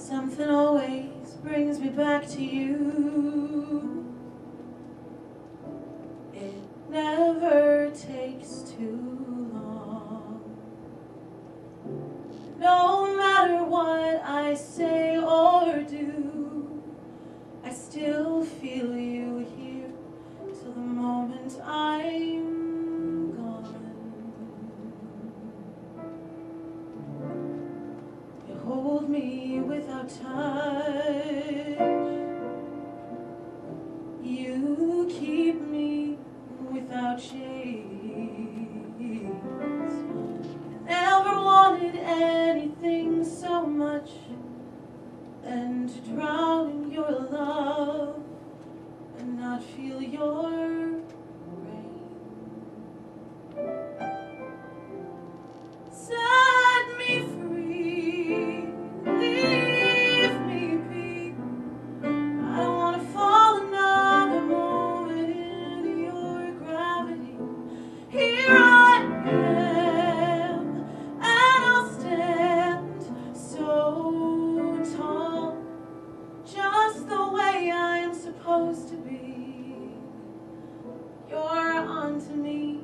Something always brings me back to you. It never takes too long. No matter what I say or do, I still feel you here till the moment I'm gone. You hold me without touch. You keep me without chains. Never wanted anything so much than to drown in your love and not feel your rain. Set me free, leave me be. I don't want to fall another moment into your gravity. Here I am, and I'll stand so tall, just the way I am supposed to be. You're onto me,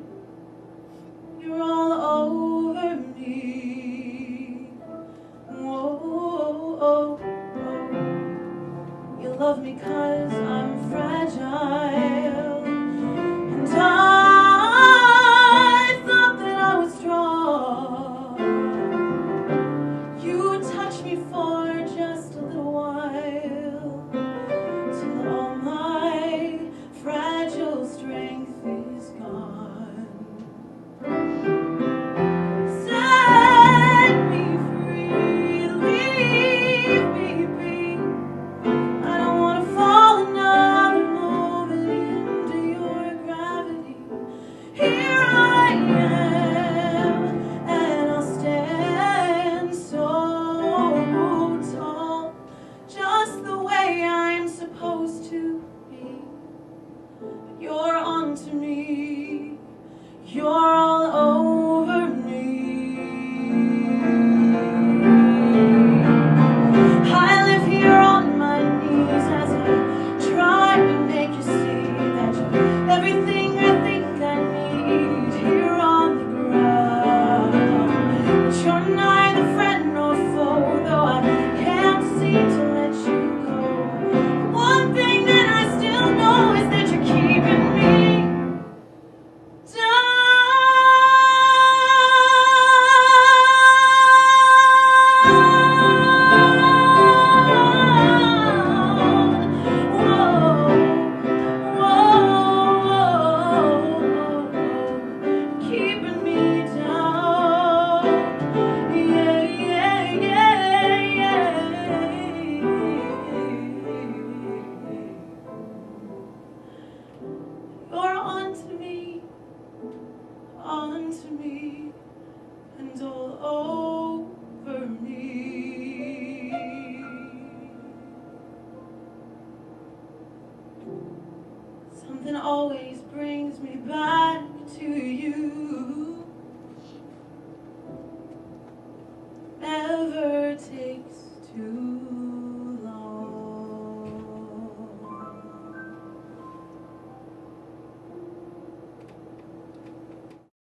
you're all over me. Whoa, oh, oh. You love me 'cause I'm fragile, and I thought that I was strong. You touch me for just a little while, till all my fragile strength is gone. Set me free, leave me be. I don't want to fall another moment into your gravity. Here I am, and I'll stand so tall, just the way I'm supposed to be. You're onto me, you're all over me. I live here on my knees as I try to make you see that you're everything I think I need here on the ground. But you're neither friend nor foe, though I can't seem to let you go. One thing that I still know is that you're keeping me down. Keeping me down. Yeah, yeah, yeah, yeah. You're onto me, and all over me. Something always brings me back to you.